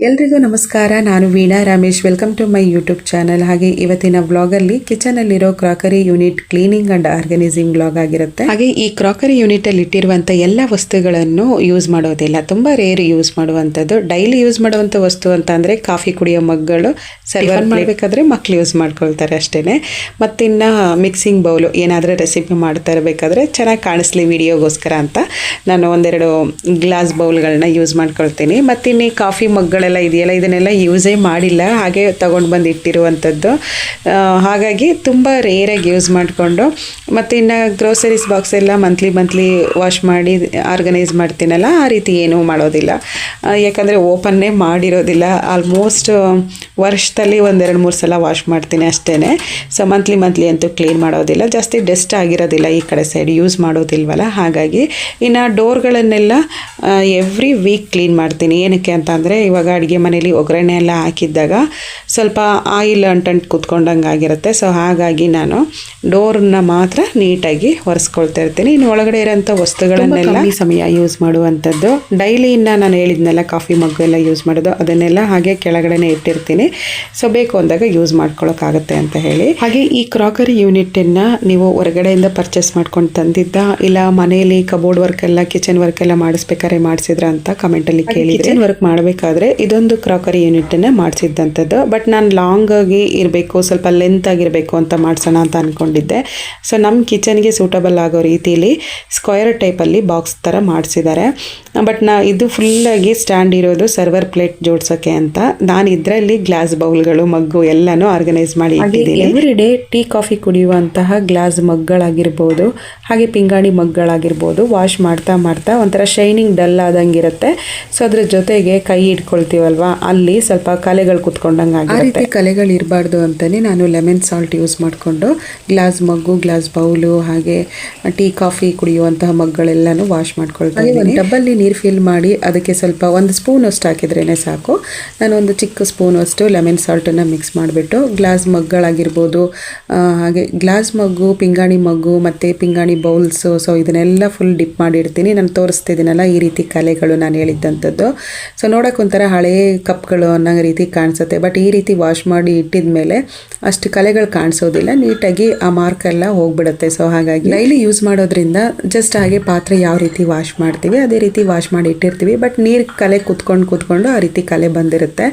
ಎಲ್ರಿಗೂ ನಮಸ್ಕಾರ. ನಾನು Veena Ramesh. Welcome to my YouTube channel. ಹಾಗೆ ಇವತ್ತಿನ ವ್ಲಾಗಲ್ಲಿ ಕಿಚನಲ್ಲಿರೋ crockery unit cleaning and organising vlog ಆಗಿರುತ್ತೆ. ಹಾಗೆ ಈ ಕ್ರಾಕರಿ ಯೂನಿಟ್ ಅಲ್ಲಿ ಇಟ್ಟಿರುವಂಥ ಎಲ್ಲ ವಸ್ತುಗಳನ್ನು ಯೂಸ್ ಮಾಡೋದಿಲ್ಲ, ತುಂಬ ರೇರ್ ಯೂಸ್ ಮಾಡುವಂಥದ್ದು. ಡೈಲಿ ಯೂಸ್ ಮಾಡುವಂಥ ವಸ್ತು ಅಂತ ಅಂದರೆ ಕಾಫಿ ಕುಡಿಯೋ ಮಗ್ಗಳು, ಸರ್ವ್ ಮಾಡಬೇಕಾದ್ರೆ ಮಕ್ಳು ಯೂಸ್ ಮಾಡ್ಕೊಳ್ತಾರೆ ಅಷ್ಟೇ. ಮತ್ತಿನ್ನು ಮಿಕ್ಸಿಂಗ್ ಬೌಲು, ಏನಾದರೂ ರೆಸಿಪಿ ಮಾಡ್ತಾ ಇರಬೇಕಾದ್ರೆ ಚೆನ್ನಾಗಿ ಕಾಣಿಸ್ಲಿ ವಿಡಿಯೋಗೋಸ್ಕರ ಅಂತ ನಾನು ಒಂದೆರಡು ಗ್ಲಾಸ್ ಬೌಲ್ಗಳನ್ನ ಯೂಸ್ ಮಾಡ್ಕೊಳ್ತೀನಿ. ಮತ್ತಿನ್ನು ಕಾಫಿ ಮಗ್ಗಳೆಲ್ಲ ಇದೆಯಲ್ಲ, ಇದನ್ನೆಲ್ಲ ಯೂಸೇ ಮಾಡಿಲ್ಲ, ಹಾಗೆ ತೊಗೊಂಡು ಬಂದು ಇಟ್ಟಿರುವಂಥದ್ದು. ಹಾಗಾಗಿ ತುಂಬ ರೇರಾಗಿ ಯೂಸ್ ಮಾಡಿಕೊಂಡು, ಮತ್ತು ಇನ್ನು ಗ್ರೋಸರೀಸ್ ಬಾಕ್ಸ್ ಎಲ್ಲ ಮಂತ್ಲಿ ವಾಶ್ ಮಾಡಿ ಆರ್ಗನೈಸ್ ಮಾಡ್ತೀನಲ್ಲ, ಆ ರೀತಿ ಏನೂ ಮಾಡೋದಿಲ್ಲ. ಯಾಕಂದರೆ ಓಪನ್ನೇ ಮಾಡಿರೋದಿಲ್ಲ. ಆಲ್ಮೋಸ್ಟ್ ವರ್ಷದಲ್ಲಿ 1-2-3 ಸಲ ವಾಶ್ ಮಾಡ್ತೀನಿ ಅಷ್ಟೇ. ಸೊ ಮಂತ್ಲಿ ಅಂತೂ ಕ್ಲೀನ್ ಮಾಡೋದಿಲ್ಲ, ಜಾಸ್ತಿ ಡಸ್ಟ್ ಆಗಿರೋದಿಲ್ಲ ಈ ಕಡೆ ಸೈಡ್, ಯೂಸ್ ಮಾಡೋದಿಲ್ವಲ್ಲ. ಹಾಗಾಗಿ ಇನ್ನು ಡೋರ್ಗಳನ್ನೆಲ್ಲ ಎವ್ರಿ ವೀಕ್ ಕ್ಲೀನ್ ಮಾಡ್ತೀನಿ. ಏನಕ್ಕೆ ಅಂತ ಅಂದರೆ, ಇವಾಗ ಅಡುಗೆ ಮನೇಲಿ ಒಗ್ಗರಣೆ ಎಲ್ಲ ಹಾಕಿದ್ದಾಗ ಸ್ವಲ್ಪ ಆಯಿಲ್ ಅಂಟಂಟು ಕೂತ್ಕೊಂಡಂಗೆ ಆಗಿರುತ್ತೆ. ಸೊ ಹಾಗಾಗಿ ನಾನು ಡೋರ್ನ ಮಾತ್ರ ನೀಟಾಗಿ ಒರೆಸ್ಕೊಳ್ತಾ ಇರ್ತೀನಿ. ಇನ್ನು ಒಳಗಡೆ ಇರೋಂಥ ವಸ್ತುಗಳನ್ನೆಲ್ಲ ಸಮಯ ಯೂಸ್ ಮಾಡುವಂಥದ್ದು. ಡೈಲಿ ಇನ್ನು ನಾನು ಹೇಳಿದ್ನೆಲ್ಲ ಕಾಫಿ ಮಗ್ಗು ಎಲ್ಲ ಯೂಸ್ ಮಾಡೋದು, ಅದನ್ನೆಲ್ಲ ಹಾಗೆ ಕೆಳಗಡೆನೆ ಇಟ್ಟಿರ್ತೀನಿ. ಸೊ ಬೇಕು ಅಂದಾಗ ಯೂಸ್ ಮಾಡ್ಕೊಳ್ಳೋಕ್ಕಾಗತ್ತೆ ಅಂತ ಹೇಳಿ. ಹಾಗೆ ಈ ಕ್ರಾಕರಿ ಯೂನಿಟನ್ನು ನೀವು ಹೊರಗಡೆಯಿಂದ ಪರ್ಚೇಸ್ ಮಾಡ್ಕೊಂಡು ತಂದಿದ್ದ, ಇಲ್ಲ ಮನೆಯಲ್ಲಿ ಕಬೋರ್ಡ್ ವರ್ಕ್ ಎಲ್ಲ, ಕಿಚನ್ ವರ್ಕ್ ಎಲ್ಲ ಮಾಡಿಸ್ಬೇಕಾದ್ರೆ ಮಾಡಿಸಿದ್ರ ಅಂತ ಕಮೆಂಟಲ್ಲಿ ಕೇಳಿ. ಕಿಚನ್ ವರ್ಕ್ ಮಾಡಬೇಕಾದ್ರೆ ಇದೊಂದು ಕ್ರಾಕರಿ ಯೂನಿಟನ್ನು ಮಾಡಿಸಿದ್ದಂಥದ್ದು. ಬಟ್ ನಾನು ಲಾಂಗ್ ಆಗಿ ಇರಬೇಕು, ಸ್ವಲ್ಪ ಲೆಂತ್ ಆಗಿರಬೇಕು ಅಂತ ಮಾಡಿಸೋಣ ಅಂತ ಅಂದ್ಕೊಂಡಿದ್ದೆ. ಸೊ ನಮ್ಮ ಕಿಚನ್ಗೆ ಸೂಟಬಲ್ ಆಗೋ ರೀತಿಯಲ್ಲಿ ಸ್ಕ್ವೇರ್ ಟೈಪಲ್ಲಿ ಬಾಕ್ಸ್ ಥರ ಮಾಡಿಸಿದ್ದಾರೆ. ಬಟ್ ಇದು ಫುಲ್ಲಾಗಿ ಸ್ಟ್ಯಾಂಡ್ ಇರೋದು ಸರ್ವರ್ ಪ್ಲೇಟ್ ಜೋಡ್ಸೋಕ್ಕೆ ಅಂತ. ನಾನು ಇದರಲ್ಲಿ ಗ್ಲಾಸ್ ಬೌಲ್ಗಳು, ಮಗ್ಗು ಎಲ್ಲನೂ ಆರ್ಗನೈಸ್ ಮಾಡಿ ಇಟ್ಟಿದ್ದೀನಿ. ಎವ್ರಿ ಡೇ ಟೀ ಕಾಫಿ ಕುಡಿಯುವಂತಹ ಗ್ಲಾಸ್ ಮಗ್ಗಳಾಗಿರ್ಬೋದು, ಹಾಗೆ ಪಿಂಗಾಣಿ ಮಗ್ಗಳಾಗಿರ್ಬೋದು, ವಾಶ್ ಮಾಡ್ತಾ ಒಂಥರ ಶೈನಿಂಗ್ ಡಲ್ ಆದಂಗಿರುತ್ತೆ. ಸೊ ಅದ್ರ ಜೊತೆಗೆ ಕೈ ಇಟ್ಕೊಳ್ತೀವಲ್ವಾ, ಅಲ್ಲಿ ಸ್ವಲ್ಪ ಕಲೆಗಳು ಕುತ್ಕೊಂಡಂಗೆ ಆಗಿರುತ್ತೆ. ಆ ರೀತಿ ಕಲೆಗಳು ಇರಬಾರ್ದು ಅಂತಲೇ ನಾನು ಲೆಮನ್ ಸಾಲ್ಟ್ ಯೂಸ್ ಮಾಡಿಕೊಂಡು ಗ್ಲಾಸ್ ಮಗ್ಗು, ಗ್ಲಾಸ್ ಬೌಲು, ಹಾಗೆ ಟೀ ಕಾಫಿ ಕುಡಿಯುವಂತಹ ಮಗ್ಗಳೆಲ್ಲನೂ ವಾಶ್ ಮಾಡ್ಕೊಳ್ತಾ ಇದ್ದೀನಿ. ಡಬ್ಬಲ್ಲಿ ನೀರು ಫಿಲ್ ಮಾಡಿ ಅದಕ್ಕೆ ಸ್ವಲ್ಪ 1 ಸ್ಪೂನ್ ಅಷ್ಟು ಹಾಕಿದ್ರೇ ಸಾಕು. ನಾನು ಒಂದು ಚಿಕ್ಕ ಸ್ಪೂನ್ ಅಷ್ಟು ಲೆಮನ್ ಸಾಲ್ಟನ್ನು ಮಿಕ್ಸ್ ಮಾಡಿಬಿಟ್ಟು ಗ್ಲಾಸ್ ಮಗ್ಗಳಾಗಿರ್ಬೋದು, ಹಾಗೆ ಗ್ಲಾಸ್ ಮಗ್ಗು, ಪಿಂಗಾಣಿ ಮಗ್ಗು ಮತ್ತು ಪಿಂಗಾಣಿ ಬೌಲ್ಸು, ಸೊ ಇದನ್ನೆಲ್ಲ ಫುಲ್ ಡಿಪ್ ಮಾಡಿರ್ತೀನಿ. ನಾನು ತೋರಿಸ್ತಿದ್ದೀನಲ್ಲ ಈ ರೀತಿ ಕಲೆಗಳು ನಾನು ಹೇಳಿದ್ದಂಥದ್ದು. ಸೊ ನೋಡೋಕೆ ಒಂಥರ ಹಳೇ ಕಪ್ಗಳು ಅನ್ನೋ ರೀತಿ ಕಾಣಿಸುತ್ತೆ. ಬಟ್ ಈ ರೀತಿ ವಾಶ್ ಮಾಡಿ ಇಟ್ಟಿದ ಮೇಲೆ ಅಷ್ಟು ಕಲೆಗಳು ಕಾಣಿಸೋದಿಲ್ಲ, ನೀಟಾಗಿ ಆ ಮಾರ್ಕ್ ಎಲ್ಲ ಹೋಗ್ಬಿಡುತ್ತೆ. ಸೊ ಹಾಗಾಗಿ ಡೈಲಿ ಯೂಸ್ ಮಾಡೋದ್ರಿಂದ ಜಸ್ಟ್ ಹಾಗೆ ಪಾತ್ರೆ ಯಾವ ರೀತಿ ವಾಶ್ ಮಾಡ್ತೀವಿ ಅದೇ ರೀತಿ ವಾಶ್ ಮಾಡಿ ಇಟ್ಟಿರ್ತೀವಿ. ಬಟ್ ನೀರು ಕಲೆ ಕುತ್ಕೊಂಡು ಆ ರೀತಿ ಕಲೆ ಬಂದಿರುತ್ತೆ.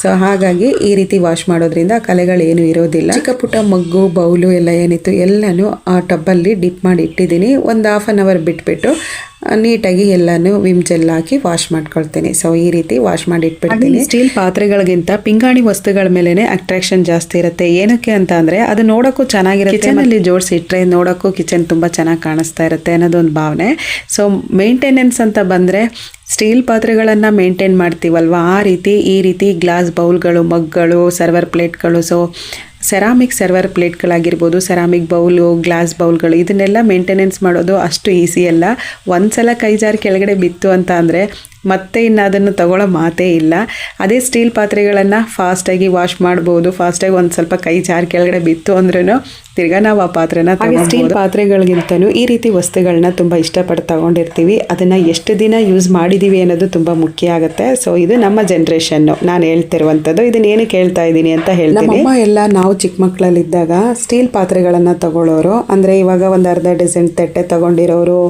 ಸೊ ಹಾಗಾಗಿ ಈ ರೀತಿ ವಾಶ್ ಮಾಡೋದ್ರಿಂದ ಆ ಕಲೆಗಳೇನು ಇರೋದಿಲ್ಲ. ಚಿಕ್ಕ ಪುಟ್ಟ ಮಗ್ಗು, ಬೌಲು ಎಲ್ಲ ಏನಿತ್ತು ಎಲ್ಲನೂ ಆ ಟಬ್ಬಲ್ಲಿ ಡಿಪ್ ಮಾಡಿ ಇಟ್ಟಿದ್ದೀನಿ. ಒಂದು ಹಾಫ್ ಆನ್ ಅವರ್ ಬಿಟ್ಬಿಟ್ಟು ನೀಟಾಗಿ ಎಲ್ಲನೂ ವಿಮ್ ಜೆಲ್ ಹಾಕಿ ವಾಶ್ ಮಾಡ್ಕೊಳ್ತೀನಿ. ಸೊ ಈ ರೀತಿ ವಾಶ್ ಮಾಡಿ ಇಟ್ಬಿಡ್ತೀನಿ. ಸ್ಟೀಲ್ ಪಾತ್ರೆಗಳಿಗಿಂತ ಪಿಂಗಾಣಿ ವಸ್ತುಗಳ ಮೇಲೆನೆ ಅಟ್ರಾಕ್ಷನ್ ಜಾಸ್ತಿ ಇರುತ್ತೆ. ಏನಕ್ಕೆ ಅಂತ ಅಂದರೆ, ಅದು ನೋಡೋಕ್ಕೂ ಚೆನ್ನಾಗಿರುತ್ತೆ, ಕಿಚನಲ್ಲಿ ಜೋಡಿಸಿಟ್ರೆ ನೋಡೋಕ್ಕೂ ಕಿಚನ್ ತುಂಬ ಚೆನ್ನಾಗಿ ಕಾಣಿಸ್ತಾ ಇರುತ್ತೆ ಅನ್ನೋದೊಂದು ಭಾವನೆ. ಸೊ ಮೇಂಟೆನೆನ್ಸ್ ಅಂತ ಬಂದರೆ, ಸ್ಟೀಲ್ ಪಾತ್ರೆಗಳನ್ನು ಮೇಂಟೈನ್ ಮಾಡ್ತೀವಲ್ವ, ಆ ರೀತಿ ಈ ರೀತಿ ಗ್ಲಾಸ್ ಬೌಲ್ಗಳು, ಮಗ್ಗಳು, ಸರ್ವರ್ ಪ್ಲೇಟ್ಗಳು, ಸೊ ಸೆರಾಮಿಕ್ ಸರ್ವರ್ ಪ್ಲೇಟ್ಗಳಾಗಿರ್ಬೋದು, ಸೆರಾಮಿಕ್ ಬೌಲು, ಗ್ಲಾಸ್ ಬೌಲ್ಗಳು, ಇದನ್ನೆಲ್ಲ ಮೇಂಟೆನೆನ್ಸ್ ಮಾಡೋದು ಅಷ್ಟು ಈಸಿ ಅಲ್ಲ. ಒಂದ್ಸಲ ಕೈ ಜಾರಿ ಕೆಳಗಡೆ ಬಿತ್ತು ಅಂತ ಅಂದರೆ ಮತ್ತೆ ಇನ್ನು ಅದನ್ನು ತಗೊಳ್ಳೋ ಮಾತೇ ಇಲ್ಲ. ಅದೇ ಸ್ಟೀಲ್ ಪಾತ್ರೆಗಳನ್ನು ಫಾಸ್ಟಾಗಿ ವಾಶ್ ಮಾಡ್ಬೋದು. ಫಾಸ್ಟಾಗಿ ಒಂದು ಸ್ವಲ್ಪ ಕೈ ಜಾರಿ ಕೆಳಗಡೆ ಬಿತ್ತು ಅಂದ್ರೂ ತಿರ್ಗಾ ನಾವು ಆ ಪಾತ್ರೆನ ಸ್ಟೀಲ್ ಪಾತ್ರೆಗಳಿಗಿಂತನೂ ಈ ರೀತಿ ವಸ್ತುಗಳನ್ನ ತುಂಬ ಇಷ್ಟಪಟ್ಟು ತಗೊಂಡಿರ್ತೀವಿ. ಅದನ್ನು ಎಷ್ಟು ದಿನ ಯೂಸ್ ಮಾಡಿದ್ದೀವಿ ಅನ್ನೋದು ತುಂಬ ಮುಖ್ಯ ಆಗುತ್ತೆ. ಸೊ ಇದು ನಮ್ಮ ಜನ್ರೇಷನ್ನು ನಾನು ಹೇಳ್ತಿರುವಂಥದ್ದು. ಇದನ್ನ ಏನಕ್ಕೆ ಹೇಳ್ತಾ ಇದ್ದೀನಿ ಅಂತ ಹೇಳ್ತೀನಿ. ನಮ್ಮ ಎಲ್ಲ ನಾವು ಚಿಕ್ಕ ಮಕ್ಕಳಲ್ಲಿದ್ದಾಗ ಸ್ಟೀಲ್ ಪಾತ್ರೆಗಳನ್ನು ತಗೊಳ್ಳೋರು, ಅಂದರೆ ಇವಾಗ ಒಂದು ಅರ್ಧ ಡಜನ್ ತಟ್ಟೆ ತಗೊಂಡಿರೋರು,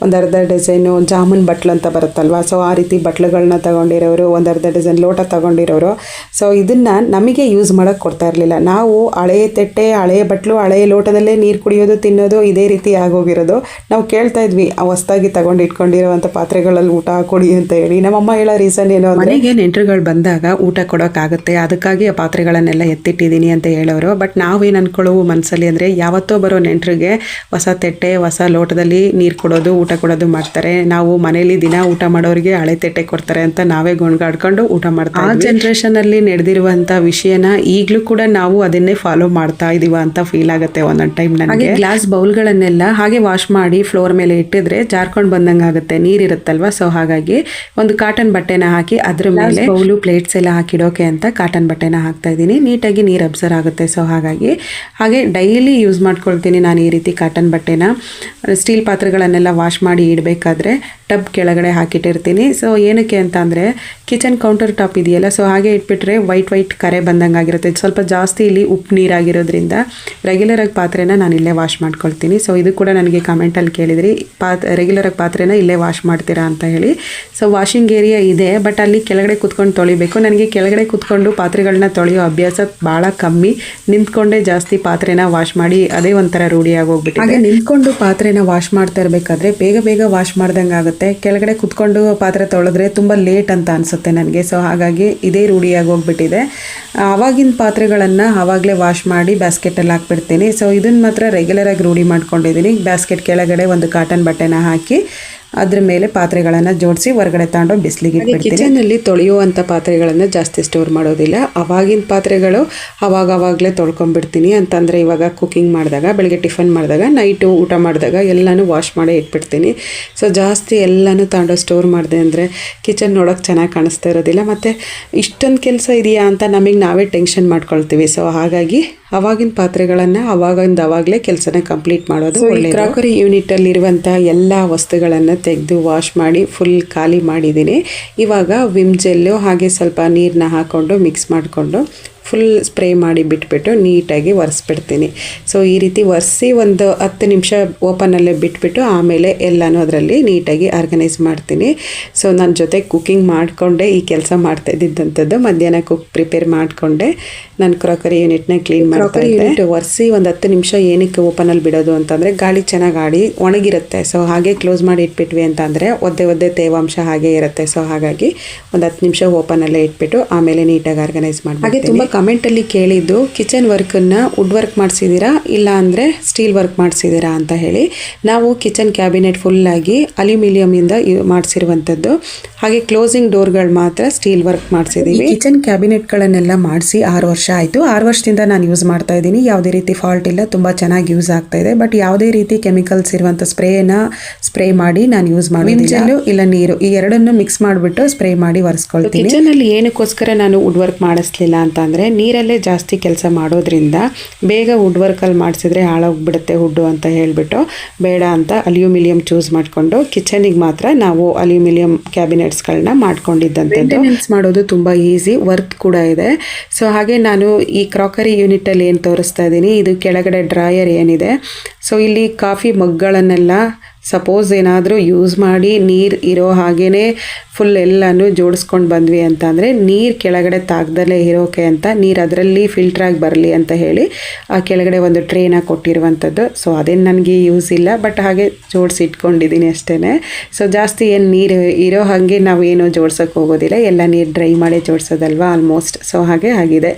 ಒಂದು ಅರ್ಧ ಡಜನು ಜಾಮೂನ್ ಬಟ್ಲು ಅಂತ ಬರುತ್ತಲ್ವ, ಸೊ ಆ ರೀತಿ ಬಟ್ಲುಗಳನ್ನ ತಗೊಂಡಿರೋರು, ಒಂದು ಅರ್ಧ ಡಜನ್ ಲೋಟ ತಗೊಂಡಿರೋರು. ಸೊ ಇದನ್ನು ನಮಗೆ ಯೂಸ್ ಮಾಡೋಕ್ಕೆ ಕೊಡ್ತಾ ಇರಲಿಲ್ಲ. ನಾವು ಹಳೆಯ ತಟ್ಟೆ, ಹಳೆಯ ಬಟ್ಲು, ಹಳೆಯ ಲೋಟದಲ್ಲೇ ನೀರು ಕುಡಿಯೋದು, ತಿನ್ನೋದು, ಇದೇ ರೀತಿ ಆಗೋಗಿರೋದು. ನಾವು ಕೇಳ್ತಾ ಇದ್ವಿ ಆ ಹೊಸ್ದಾಗಿ ತಗೊಂಡು ಇಟ್ಕೊಂಡಿರೋವಂಥ ಪಾತ್ರೆಗಳಲ್ಲಿ ಊಟ ಕೊಡಿ ಅಂತ ಹೇಳಿ. ನಮ್ಮಮ್ಮ ಹೇಳೋ ರೀಸನ್ ಏನು ಅಂದರೆ, ಮನೆಗೆ ನೆಂಟರುಗಳು ಬಂದಾಗ ಊಟ ಕೊಡೋಕ್ಕಾಗುತ್ತೆ, ಅದಕ್ಕಾಗಿ ಆ ಪಾತ್ರೆಗಳನ್ನೆಲ್ಲ ಎತ್ತಿಟ್ಟಿದ್ದೀನಿ ಅಂತ ಹೇಳೋರು. ಬಟ್ ನಾವೇನು ಅನ್ಕೊಳ್ಳೋವು ಮನಸ್ಸಲ್ಲಿ ಅಂದರೆ, ಯಾವತ್ತೋ ಬರೋ ನೆಂಟರಿಗೆ ಹೊಸ ತಟ್ಟೆ, ಹೊಸ ಲೋಟದಲ್ಲಿ ನೀರು ಕೊಡೋದು, ಊಟ ಕೊಡೋದು ಮಾಡ್ತಾರೆ. ನಾವು ಮನೇಲಿ ದಿನ ಊಟ ಮಾಡೋರಿಗೆ ಹಳೆ ತಟ್ಟೆ ಕೊಡ್ತಾರೆ ಅಂತ ನಾವೇ ಗೊಣಗಾಡ್ಕೊಂಡು ಊಟ ಮಾಡ್ತಾ ಇದ್ವಿ. ಆ ಜನ್ರೇಷನಲ್ಲಿ ನಡೆದಿರುವಂಥ ವಿಷಯನ ಈಗಲೂ ಕೂಡ ನಾವು ಅದನ್ನೇ ಫಾಲೋ ಮಾಡ್ತಾ ಇದೀವ ಅಂತ ಫೀಲ್ ಆಗುತ್ತೆ ಒಂದೊಂದು ಟೈಮ್ ನನಗೆ. ಗ್ಲಾಸ್ ಬೌಲ್ಗಳನ್ನೆಲ್ಲ ಹಾಗೆ ವಾಶ್ ಮಾಡಿ ಫ್ಲೋರ್ ಮೇಲೆ ಇಟ್ಟಿದ್ರೆ ಜಾರ್ಕೊಂಡು ಬಂದಂಗೆ ಆಗುತ್ತೆ, ನೀರಿರುತ್ತಲ್ವ. ಸೊ ಹಾಗಾಗಿ ಒಂದು ಕಾಟನ್ ಬಟ್ಟೆನ ಹಾಕಿ ಅದ್ರ ಮೇಲೆ ಬೌಲು, ಪ್ಲೇಟ್ಸ್ ಎಲ್ಲ ಹಾಕಿಡೋಕೆ ಅಂತ ಕಾಟನ್ ಬಟ್ಟೆನ ಹಾಕ್ತಾ ಇದ್ದೀನಿ. ನೀಟಾಗಿ ನೀರು ಅಬ್ಸರ್ವ್ ಆಗುತ್ತೆ. ಸೊ ಹಾಗೆ ಡೈಲಿ ಯೂಸ್ ಮಾಡ್ಕೊಳ್ತೀನಿ ನಾನು ಈ ರೀತಿ ಕಾಟನ್ ಬಟ್ಟೆನ. ಸ್ಟೀಲ್ ಪಾತ್ರೆಗಳನ್ನೆಲ್ಲ ವಾಶ್ ಮಾಡಿ ಇಡಬೇಕಾದ್ರೆ ಟಬ್ ಕೆಳಗಡೆ ಹಾಕಿಟ್ಟಿರ್ತೀನಿ. ಸೊ ಏನಕ್ಕೆ ಅಂತ ಅಂದರೆ ಕಿಚನ್ ಕೌಂಟರ್ ಟಾಪ್ ಇದೆಯಲ್ಲ, ಸೊ ಹಾಗೆ ಇಟ್ಬಿಟ್ರೆ ವೈಟ್ ಕರೆ ಬಂದಂಗೆ ಆಗಿರುತ್ತೆ. ಸ್ವಲ್ಪ ಜಾಸ್ತಿ ಇಲ್ಲಿ ಉಪ್ಪು ನೀರಾಗಿರೋದ್ರಿಂದ ರೆಗ್ಯುಲರಾಗಿ ಪಾತ್ರೆನ ನಾನು ಇಲ್ಲೇ ವಾಶ್ ಮಾಡ್ಕೊಳ್ತೀನಿ. ಸೊ ಇದು ಕೂಡ ನನಗೆ ಕಮೆಂಟಲ್ಲಿ ಕೇಳಿದ್ರಿ, ರೆಗ್ಯುಲರಾಗಿ ಪಾತ್ರೆನ ಇಲ್ಲೇ ವಾಶ್ ಮಾಡ್ತೀರಾ ಅಂತ ಹೇಳಿ. ಸೊ ವಾಷಿಂಗ್ ಏರಿಯಾ ಇದೆ, ಬಟ್ ಅಲ್ಲಿ ಕೆಳಗಡೆ ಕುತ್ಕೊಂಡು ತೊಳಿಬೇಕು. ನನಗೆ ಕೆಳಗಡೆ ಕುತ್ಕೊಂಡು ಪಾತ್ರೆಗಳನ್ನ ತೊಳೆಯೋ ಅಭ್ಯಾಸ ಭಾಳ ಕಮ್ಮಿ. ನಿಂತ್ಕೊಂಡೇ ಜಾಸ್ತಿ ಪಾತ್ರೆನ ವಾಶ್ ಮಾಡಿ ಅದೇ ಒಂಥರ ರೂಢಿಯಾಗಿ ಹೋಗ್ಬಿಟ್ಟು, ಹಾಗೆ ನಿಂತ್ಕೊಂಡು ಪಾತ್ರೆನ ವಾಶ್ ಮಾಡ್ತಾ ಇರಬೇಕಾದ್ರೆ ಬೇಗ ವಾಶ್ ಮಾಡ್ದಂಗೆ ಆಗುತ್ತೆ. ಕೆಳಗಡೆ ಕುತ್ಕೊಂಡು ಪಾತ್ರೆ ತೊಳೆದ್ರೆ ತುಂಬ ಲೇಟ್ ಅಂತ ಅನಿಸುತ್ತೆ ನನಗೆ. ಸೊ ಹಾಗಾಗಿ ಇದೇ ರೂಢಿಯಾಗಿ ಹೋಗ್ಬಿಟ್ಟಿದೆ. ಆವಾಗಿನ ಪಾತ್ರೆಗಳನ್ನು ಆವಾಗಲೇ ವಾಶ್ ಮಾಡಿ ಬ್ಯಾಸ್ಕೆಟಲ್ಲಿ ಹಾಕ್ಬಿಡ್ತೀನಿ. ಸೊ ಇದನ್ನು ಮಾತ್ರ ರೆಗ್ಯುಲರಾಗಿ ರೂಢಿ ಮಾಡ್ಕೊಂಡಿದ್ದೀನಿ. ಬ್ಯಾಸ್ಕೆಟ್ ಕೆಳಗಡೆ ಒಂದು ಕಾಟನ್ ಬಟ್ಟೆನ ಹಾಕಿ ಅದ್ರ ಮೇಲೆ ಪಾತ್ರೆಗಳನ್ನು ಜೋಡಿಸಿ ಹೊರಗಡೆ ತಗೊಂಡು ಬಿಸಿಲಿಗೆ ಇಟ್ಬಿಡ್ತೀನಿ. ಕಿಚನಲ್ಲಿ ತೊಳೆಯುವಂಥ ಪಾತ್ರೆಗಳನ್ನು ಜಾಸ್ತಿ ಸ್ಟೋರ್ ಮಾಡೋದಿಲ್ಲ. ಅವಾಗಿನ ಪಾತ್ರೆಗಳು ಅವಾಗಲೇ ತೊಳ್ಕೊಂಡ್ಬಿಡ್ತೀನಿ. ಅಂತಂದರೆ ಇವಾಗ ಕುಕ್ಕಿಂಗ್ ಮಾಡಿದಾಗ, ಬೆಳಗ್ಗೆ ಟಿಫನ್ ಮಾಡಿದಾಗ, ನೈಟು ಊಟ ಮಾಡಿದಾಗ ಎಲ್ಲನೂ ವಾಶ್ ಮಾಡೇ ಇಟ್ಬಿಡ್ತೀನಿ. ಸೊ ಜಾಸ್ತಿ ಎಲ್ಲನೂ ತಗೊಂಡು ಸ್ಟೋರ್ ಮಾಡಿದೆ ಅಂದರೆ ಕಿಚನ್ ನೋಡೋಕೆ ಚೆನ್ನಾಗಿ ಕಾಣಿಸ್ತಾ ಇರೋದಿಲ್ಲ. ಮತ್ತು ಇಷ್ಟೊಂದು ಕೆಲಸ ಇದೆಯಾ ಅಂತ ನಮಗೆ ನಾವೇ ಟೆನ್ಷನ್ ಮಾಡ್ಕೊಳ್ತೀವಿ. ಸೊ ಹಾಗಾಗಿ ಅವಾಗಿನ ಪಾತ್ರೆಗಳನ್ನು ಅವಾಗಲೇ ಕೆಲಸನ ಕಂಪ್ಲೀಟ್ ಮಾಡೋದು ಒಳ್ಳೆಯದು. ಕ್ರಾಕರಿ ಯೂನಿಟಲ್ಲಿರುವಂಥ ಎಲ್ಲ ವಸ್ತುಗಳನ್ನು ತೆಗೆದು ವಾಶ್ ಮಾಡಿ ಫುಲ್ ಖಾಲಿ ಮಾಡಿದ್ದೀನಿ. ಇವಾಗ ವಿಮ್ ಜೆಲ್ಲು ಹಾಗೆ ಸ್ವಲ್ಪ ನೀರನ್ನ ಹಾಕ್ಕೊಂಡು ಮಿಕ್ಸ್ ಮಾಡಿಕೊಂಡು ಫುಲ್ ಸ್ಪ್ರೇ ಮಾಡಿ ಬಿಟ್ಬಿಟ್ಟು ನೀಟಾಗಿ ಒರೆಸ್ಬಿಡ್ತೀನಿ. ಸೊ ಈ ರೀತಿ ಒರೆಸಿ ಒಂದು 10 ನಿಮಿಷ ಓಪನಲ್ಲೇ ಬಿಟ್ಬಿಟ್ಟು ಆಮೇಲೆ ಎಲ್ಲನೂ ಅದರಲ್ಲಿ ನೀಟಾಗಿ ಆರ್ಗನೈಸ್ ಮಾಡ್ತೀನಿ. ಸೊ ನನ್ನ ಜೊತೆ ಕುಕ್ಕಿಂಗ್ ಮಾಡಿಕೊಂಡೆ ಈ ಕೆಲಸ ಮಾಡ್ತಾ ಇದ್ದಿದ್ದಂಥದ್ದು. ಮಧ್ಯಾಹ್ನ ಪ್ರಿಪೇರ್ ಮಾಡಿಕೊಂಡೆ ನಾನು ಕ್ರಾಕರಿ ಯೂನಿಟ್ನ ಕ್ಲೀನ್ ಮಾಡ್ತಾ ಇದ್ದೆ. ಒರೆಸಿ ಒಂದು 10 ನಿಮಿಷ ಏನಕ್ಕೆ ಓಪನಲ್ಲಿ ಬಿಡೋದು ಅಂತಂದರೆ ಗಾಳಿ ಚೆನ್ನಾಗಿ ಆಡಿ ಒಣಗಿರುತ್ತೆ. ಸೊ ಹಾಗೆ ಕ್ಲೋಸ್ ಮಾಡಿ ಇಟ್ಬಿಟ್ವಿ ಅಂತಂದರೆ ಒದ್ದೆ ತೇವಾಂಶ ಹಾಗೆ ಇರುತ್ತೆ. ಸೊ ಹಾಗಾಗಿ ಒಂದು 10 ನಿಮಿಷ ಓಪನಲ್ಲೇ ಇಟ್ಬಿಟ್ಟು ಆಮೇಲೆ ನೀಟಾಗಿ ಆರ್ಗನೈಸ್ ಮಾಡಿ. ಹಾಗೆ ತುಂಬ ಕಮೆಂಟಲ್ಲಿ ಕೇಳಿದ್ದು ಕಿಚನ್ ವರ್ಕನ್ನು ವುಡ್ ವರ್ಕ್ ಮಾಡಿಸಿದ್ದೀರಾ ಇಲ್ಲ ಅಂದರೆ ಸ್ಟೀಲ್ ವರ್ಕ್ ಮಾಡಿಸಿದ್ದೀರಾ ಅಂತ ಹೇಳಿ. ನಾವು ಕಿಚನ್ ಕ್ಯಾಬಿನೆಟ್ ಫುಲ್ಲಾಗಿ ಅಲ್ಯೂಮಿನಿಯಮಿಂದ ಮಾಡಿಸಿರುವಂಥದ್ದು. ಹಾಗೆ ಕ್ಲೋಸಿಂಗ್ ಡೋರ್ಗಳು ಮಾತ್ರ ಸ್ಟೀಲ್ ವರ್ಕ್ ಮಾಡಿಸಿದ್ದೀವಿ. ಕಿಚನ್ ಕ್ಯಾಬಿನೆಟ್ಗಳನ್ನೆಲ್ಲ ಮಾಡಿಸಿ 6 ವರ್ಷ ಆಯಿತು. 6 ವರ್ಷದಿಂದ ನಾನು ಯೂಸ್ ಮಾಡ್ತಾ ಇದ್ದೀನಿ. ಯಾವುದೇ ರೀತಿ ಫಾಲ್ಟ್ ಇಲ್ಲ, ತುಂಬ ಚೆನ್ನಾಗಿ ಯೂಸ್ ಆಗ್ತಾ ಇದೆ. ಬಟ್ ಯಾವುದೇ ರೀತಿ ಕೆಮಿಕಲ್ಸ್ ಇರುವಂಥ ಸ್ಪ್ರೇ ಮಾಡಿ ನಾನು ಯೂಸ್ ಮಾಡೋದಿಲ್ಲ. ಇಲ್ಲ ನೀರು, ಈ ಎರಡನ್ನು ಮಿಕ್ಸ್ ಮಾಡಿಬಿಟ್ಟು ಸ್ಪ್ರೇ ಮಾಡಿ ಒರೆಸ್ಕೊಳ್ತೀನಿ. ಕಿಚನಲ್ಲಿ ಏನಕ್ಕೋಸ್ಕರ ನಾನು ವುಡ್ ವರ್ಕ್ ಮಾಡಿಸ್ಲಿಲ್ಲ ಅಂತ ಅಂದರೆ ನೀರಲ್ಲೇ ಜಾಸ್ತಿ ಕೆಲಸ ಮಾಡೋದ್ರಿಂದ ಬೇಗ ವುಡ್ ವರ್ಕಲ್ಲಿ ಮಾಡಿಸಿದ್ರೆ ಹಾಳಾಗ್ಬಿಡುತ್ತೆ ವುಡ್ಡು ಅಂತ ಹೇಳಿಬಿಟ್ಟು ಬೇಡ ಅಂತ ಅಲ್ಯೂಮಿನಿಯಂ ಚೂಸ್ ಮಾಡಿಕೊಂಡು ಕಿಚನಿಗೆ ಮಾತ್ರ ನಾವು ಅಲ್ಯೂಮಿನಿಯಂ ಕ್ಯಾಬಿನೆಟ್ಸ್ಗಳನ್ನ ಮಾಡ್ಕೊಂಡಿದ್ದಂಥದ್ದು. ಮೇಂಟೆನೆನ್ಸ್ ಮಾಡೋದು ತುಂಬ ಈಸಿ, ವರ್ಕ್ ಕೂಡ ಇದೆ. ಸೊ ಹಾಗೆ ನಾನು ಈ ಕ್ರಾಕರಿ ಯೂನಿಟಲ್ಲಿ ಏನು ತೋರಿಸ್ತಾ ಇದ್ದೀನಿ, ಇದು ಕೆಳಗಡೆ ಡ್ರಾಯರ್ ಏನಿದೆ. ಸೊ ಇಲ್ಲಿ ಕಾಫಿ ಮಗ್ಗಳನ್ನೆಲ್ಲ ಸಪೋಸ್ ಏನಾದರೂ ಯೂಸ್ ಮಾಡಿ ನೀರು ಇರೋ ಹಾಗೇ ಫುಲ್ ಎಲ್ಲನೂ ಜೋಡಿಸ್ಕೊಂಡು ಬಂದ್ವಿ ಅಂತ ಅಂದರೆ ನೀರು ಕೆಳಗಡೆ ತಾಗ್ದಲ್ಲೇ ಇರೋಕೆ ಅಂತ ನೀರು ಅದರಲ್ಲಿ ಫಿಲ್ಟ್ರಾಗಿ ಬರಲಿ ಅಂತ ಹೇಳಿ ಆ ಕೆಳಗಡೆ ಒಂದು ಟ್ರೇನ ಕೊಟ್ಟಿರುವಂಥದ್ದು. ಸೊ ಅದೇನು ನನಗೆ ಯೂಸ್ ಇಲ್ಲ, ಬಟ್ ಹಾಗೆ ಜೋಡಿಸಿ ಇಟ್ಕೊಂಡಿದ್ದೀನಿ ಅಷ್ಟೇ. ಸೊ ಜಾಸ್ತಿ ಏನು ನೀರು ಇರೋ ಹಾಗೆ ನಾವು ಏನೂ ಜೋಡ್ಸೋಕ್ಕೆ ಹೋಗೋದಿಲ್ಲ, ಎಲ್ಲ ನೀರು ಡ್ರೈ ಮಾಡಿ ಜೋಡಿಸೋದಲ್ವ ಆಲ್ಮೋಸ್ಟ್. ಸೊ ಹಾಗೆ ಆಗಿದೆ.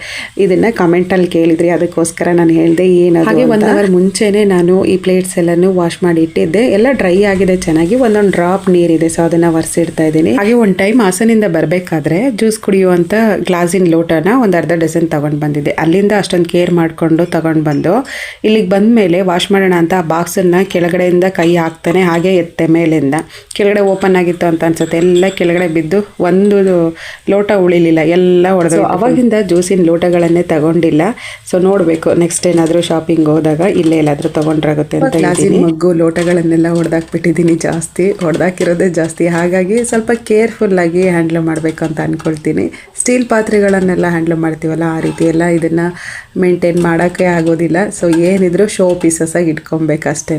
ಇದನ್ನು ಕಮೆಂಟಲ್ಲಿ ಕೇಳಿದ್ರಿ, ಅದಕ್ಕೋಸ್ಕರ ನಾನು ಹೇಳಿದೆ ಏನು. ಹಾಗೆ 1 ಅವರ್ ಮುಂಚೆನೇ ನಾನು ಈ ಪ್ಲೇಟ್ಸ್ ಎಲ್ಲನೂ ವಾಶ್ ಮಾಡಿ ಇಟ್ಟಿದ್ದೆ. ಎಲ್ಲ ಡ್ರೈ ಆಗಿದೆ ಚೆನ್ನಾಗಿ. ಒಂದೊಂದು ಡ್ರಾಪ್ ನೀರಿದೆ, ಸೊ ಅದನ್ನು ಒರೆಸಿಡ್ತಾ ಇದ್ದೀನಿ. ಹಾಗೆ ಒಂದು ಟೈಮ್ ಹಾಸನಿಂದ ಬರಬೇಕಾದ್ರೆ ಜ್ಯೂಸ್ ಕುಡಿಯುವಂಥ ಗ್ಲಾಸಿನ ಲೋಟನ ಒಂದು ಅರ್ಧ ಡಜನ್ ತೊಗೊಂಡು ಬಂದಿದ್ದೆ. ಅಲ್ಲಿಂದ ಅಷ್ಟೊಂದು ಕೇರ್ ಮಾಡಿಕೊಂಡು ತೊಗೊಂಡು ಬಂದು ಇಲ್ಲಿಗೆ ಬಂದ ಮೇಲೆ ವಾಶ್ ಮಾಡೋಣ ಅಂತ ಆ ಬಾಕ್ಸನ್ನು ಕೆಳಗಡೆಯಿಂದ ಕೈ ಹಾಕ್ತಾನೆ ಹಾಗೆ ಎತ್ತೆ ಮೇಲಿಂದ. ಕೆಳಗಡೆ ಓಪನ್ ಆಗಿತ್ತು ಅಂತ ಅನ್ಸುತ್ತೆ, ಎಲ್ಲ ಕೆಳಗಡೆ ಬಿದ್ದು ಒಂದು ಲೋಟ ಉಳಿಲಿಲ್ಲ, ಎಲ್ಲ ಹೊಡೆದು. ಅವಾಗಿಂದ ಜ್ಯೂಸಿನ ಲೋಟಗಳನ್ನೇ ತಗೊಂಡಿಲ್ಲ. ಸೊ ನೋಡಬೇಕು ನೆಕ್ಸ್ಟ್ ಏನಾದರೂ ಶಾಪಿಂಗ್ ಹೋದಾಗ ಇಲ್ಲೇ ಎಲ್ಲಾದರೂ ತೊಗೊಂಡ್ರಾಗುತ್ತೆ ಅಂತ. ಗ್ಲಾಸಿನ ಮಗ್ಗು ಲೋಟಗಳನ್ನೆಲ್ಲ ಹೊಡೆದಾಕ್ಬಿಟ್ಟಿದ್ದೀನಿ, ಜಾಸ್ತಿ ಹೊಡೆದಾಕಿರೋದೇ ಜಾಸ್ತಿ. ಹಾಗಾಗಿ ಸ್ವಲ್ಪ ಕೇರ್ಫುಲ್ಲಾಗಿ ಹ್ಯಾಂಡ್ಲ್ ಮಾಡಬೇಕು ಅಂತ ಅಂದ್ಕೊಳ್ತೀನಿ. ಸ್ಟೀಲ್ ಪಾತ್ರೆಗಳನ್ನೆಲ್ಲ ಹ್ಯಾಂಡ್ಲ್ ಮಾಡ್ತೀವಲ್ಲ ಆ ರೀತಿ ಎಲ್ಲ ಇದನ್ನು ಮೇಂಟೈನ್ ಮಾಡೋಕ್ಕೆ ಆಗೋದಿಲ್ಲ. ಸೊ ಏನಿದ್ರು ಶೋ ಪೀಸಸ್ಸಾಗಿ ಇಟ್ಕೊಬೇಕಷ್ಟೇ.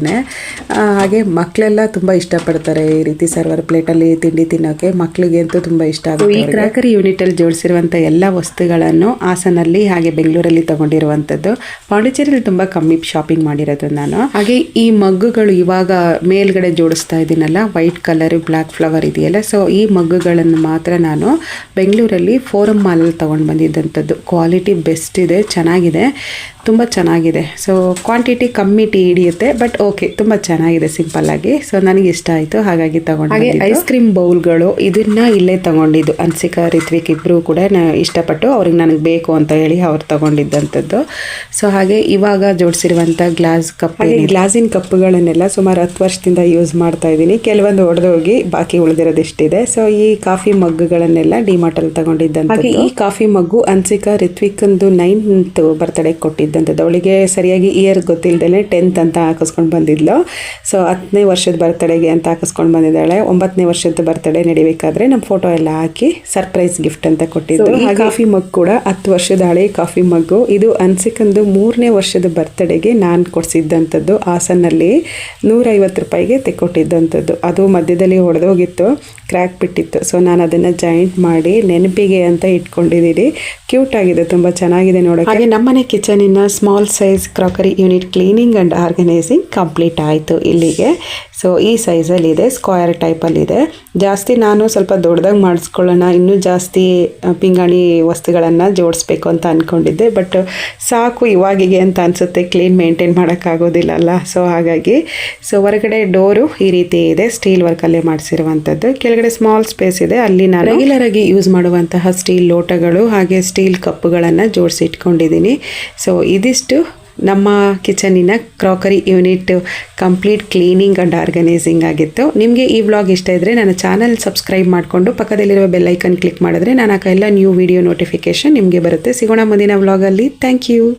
ಹಾಗೆ ಮಕ್ಕಳೆಲ್ಲ ತುಂಬ ಇಷ್ಟಪಡ್ತಾರೆ ಈ ರೀತಿ ಸರ್ವರ್ ಪ್ಲೇಟಲ್ಲಿ ತಿಂಡಿ ತಿನ್ನೋಕ್ಕೆ. ಮಕ್ಕಳಿಗೆ ಅಂತೂ ತುಂಬ ಇಷ್ಟ ಆಗುತ್ತೆ. ಈ ಕ್ರಾಕರಿ ಯೂನಿಟಲ್ಲಿ ಜೋಡಿಸಿರುವಂಥ ಎಲ್ಲ ವಸ್ತುಗಳನ್ನು ಹಾಸನಲ್ಲಿ ಹಾಗೆ ಬೆಂಗಳೂರಲ್ಲಿ ತೊಗೊಂಡಿರುವಂಥದ್ದು. ಪಾಂಡಿಚೇರಿಯಲ್ಲಿ ತುಂಬ ಕಮ್ಮಿ ಶಾಪಿಂಗ್ ಮಾಡಿರೋದು ನಾನು. ಹಾಗೆ ಈ ಮಗ್ಗುಗಳು ಇವಾಗ ಮೇಲ್ಗಡೆ ಜೋಡಿಸ್ತಾ ಇದ್ದೀನಲ್ಲ, ವೈಟ್ ಕಲರ್ ಬ್ಲ್ಯಾಕ್ ಫ್ಲವರ್ ಇದೆಯಲ್ಲ, ಸೊ ಈ ಮಗ್ಗುಗಳನ್ನು ಮಾತ್ರ ನಾನು ಬೆಂಗಳೂರಲ್ಲಿ ಫೋರಮ್ ಮಾಲಲ್ಲಿ ತೊಗೊಂಡು ಬಂದಿದ್ದಂಥದ್ದು. ಕ್ವಾಲಿಟಿ ಬೆಸ್ಟ್ ಇದೆ, ಚೆನ್ನಾಗಿದೆ, ತುಂಬ ಚೆನ್ನಾಗಿದೆ. ಸೊ ಕ್ವಾಂಟಿಟಿ ಕಮ್ಮಿ ಹಿಡಿಯುತ್ತೆ, ಬಟ್ ಓಕೆ ತುಂಬ ಚೆನ್ನಾಗಿದೆ ಸಿಂಪಲ್ಲಾಗಿ. ಸೊ ನನಗೆ ಇಷ್ಟ ಆಯಿತು, ಹಾಗಾಗಿ ತೊಗೊಂಡು. ಹಾಗೆ ಐಸ್ ಕ್ರೀಮ್ ಬೌಲ್ಗಳು ಇದನ್ನು ಇಲ್ಲೇ ತೊಗೊಂಡಿದ್ದು. ಅನ್ಸಿಕಾ ರಿತ್ವಿಕ್ ಇಬ್ಬರು ಕೂಡ ಇಷ್ಟಪಟ್ಟು ಅವ್ರಿಗೆ ನನಗೆ ಬೇಕು ಅಂತ ಹೇಳಿ ಅವ್ರು ತೊಗೊಂಡಿದ್ದಂಥದ್ದು. ಸೊ ಹಾಗೆ ಇವಾಗ ಜೋಡಿಸಿರುವಂಥ ಗ್ಲಾಸ್ ಕಪ್ ಹಾಗೆ ಗ್ಲಾಸಿನ ಕಪ್ಗಳನ್ನೆಲ್ಲ ಸುಮಾರು 10 ವರ್ಷದಿಂದ ಯೂಸ್ ಮಾಡ್ತಾ ಇದ್ದೀನಿ. ಕೆಲವೊಂದು ಒಡೆದೋಗಿ ಬಾಕಿ ಉಳಿದಿರೋದಿಷ್ಟಿದೆ. ಸೊ ಈ ಕಾಫಿ ಮಗ್ಗಳನ್ನೆಲ್ಲ ಡಿಮಾರ್ಟಲ್ಲಿ ತಗೊಂಡಿದ್ದಂತೆ. ಹಾಗೆ ಈ ಕಾಫಿ ಮಗ್ಗು ಅನ್ಸಿಕಾ ರಿತ್ವಿಕಂದು 9th ಬರ್ತ್ಡೇ ಕೊಟ್ಟಿದ್ದಂಥದ್ದು. ಅವಳಿಗೆ ಸರಿಯಾಗಿ ಇಯರ್ ಗೊತ್ತಿಲ್ಲದೇ 10th ಅಂತ ಹಾಕಿಸ್ಕೊಂಡು ಬಂದಿದ್ಲು. ಸೊ 10ನೇ ವರ್ಷದ ಬರ್ತ್ಡೇಗೆ ಅಂತ ಹಾಕಿಸ್ಕೊಂಡು ಬಂದಿದ್ದಾಳೆ. 9ನೇ ವರ್ಷದ ಬರ್ತ್ಡೇ ನಡಿಬೇಕಾದ್ರೆ ನಮ್ಮ ಫೋಟೋ ಎಲ್ಲ ಹಾಕಿ ಸರ್ಪ್ರೈಸ್ ಗಿಫ್ಟ್ ಅಂತ ಕೊಟ್ಟಿದ್ದು. ಈ ಕಾಫಿ ಮಗ್ ಕೂಡ 10 ವರ್ಷದ ಹಳೆ ಕಾಫಿ ಮಗ್ಗು. ಇದು ಅನ್ಸಿಕಂದು 3ನೇ ವರ್ಷದ ಬರ್ತ್ಡೇಗೆ ನಾನು ಕೊಡಿಸಿದ್ದಂಥದ್ದು. ಹಾಸನಲ್ಲಿ 150 ರೂಪಾಯಿಗೆ ತೆಕ್ಕೊಟ್ಟಿದ್ದಂಥದ್ದು. ಅದು ಮಧ್ಯದಲ್ಲಿ ಹೊಡೆದೋಗಿತ್ತು, ಕ್ರ್ಯಾಕ್ ಬಿಟ್ಟಿತ್ತು. ಸೊ ನಾನು ಅದನ್ನು ಜಾಯಿಂಟ್ ಮಾಡಿ ನೆನಪಿಗೆ ಅಂತ ಇಟ್ಕೊಂಡಿದ್ದೀನಿ. ಕ್ಯೂಟ್ ಆಗಿದೆ, ತುಂಬ ಚೆನ್ನಾಗಿದೆ ನೋಡೋಕೆ. ಹಾಗೆ ನಮ್ಮನೆ ಕಿಚನಿನ small size crockery unit cleaning and organising complete ಆಯಿತು ಇಲ್ಲಿಗೆ. ಸೊ ಈ ಸೈಜಲ್ಲಿದೆ, ಸ್ಕ್ವೇರ್ ಟೈಪಲ್ಲಿದೆ. ಜಾಸ್ತಿ ನಾನು ಸ್ವಲ್ಪ ದೊಡ್ಡದಾಗಿ ಮಾಡಿಸ್ಕೊಳ್ಳೋಣ, ಇನ್ನೂ ಜಾಸ್ತಿ ಪಿಂಗಾಣಿ ವಸ್ತುಗಳನ್ನು ಜೋಡಿಸ್ಬೇಕು ಅಂತ ಅಂದ್ಕೊಂಡಿದ್ದೆ. ಬಟ್ ಸಾಕು ಇವಾಗಿಗೆ ಅಂತ ಅನಿಸುತ್ತೆ, ಕ್ಲೀನ್ ಮೇಂಟೈನ್ ಮಾಡೋಕ್ಕಾಗೋದಿಲ್ಲ ಅಲ್ಲ. ಸೊ ಹಾಗಾಗಿ ಹೊರಗಡೆ ಡೋರು ಈ ರೀತಿ ಇದೆ, ಸ್ಟೀಲ್ ವರ್ಕಲ್ಲೇ ಮಾಡಿಸಿರುವಂಥದ್ದು. ಕೆಳಗಡೆ ಸ್ಮಾಲ್ ಸ್ಪೇಸ್ ಇದೆ, ಅಲ್ಲಿ ನಾನು ರೆಗ್ಯುಲರ್ ಆಗಿ ಯೂಸ್ ಮಾಡುವಂತಹ ಸ್ಟೀಲ್ ಲೋಟಗಳು ಹಾಗೆ ಸ್ಟೀಲ್ ಕಪ್ಪುಗಳನ್ನು ಜೋಡಿಸಿ ಇಟ್ಕೊಂಡಿದ್ದೀನಿ. ಸೊ ಇದಿಷ್ಟು ನಮ್ಮ ಕಿಚನಿನ crockery unit complete cleaning and organising ಆಗಿತ್ತು. ನಿಮಗೆ ಈ ವ್ಲಾಗ್ ಇಷ್ಟ ಇದ್ದರೆ ನನ್ನ ಚಾನಲ್ ಸಬ್ಸ್ಕ್ರೈಬ್ ಮಾಡಿಕೊಂಡು ಪಕ್ಕದಲ್ಲಿರುವ ಬೆಲ್ ಐಕನ್ ಕ್ಲಿಕ್ ಮಾಡಿದ್ರೆ ನಾನು ಎಲ್ಲ ನ್ಯೂ ವಿಡಿಯೋ ನೋಟಿಫಿಕೇಷನ್ ನಿಮಗೆ ಬರುತ್ತೆ. ಸಿಗೋಣ ಮುಂದಿನ ವ್ಲಾಗಲ್ಲಿ. Thank you.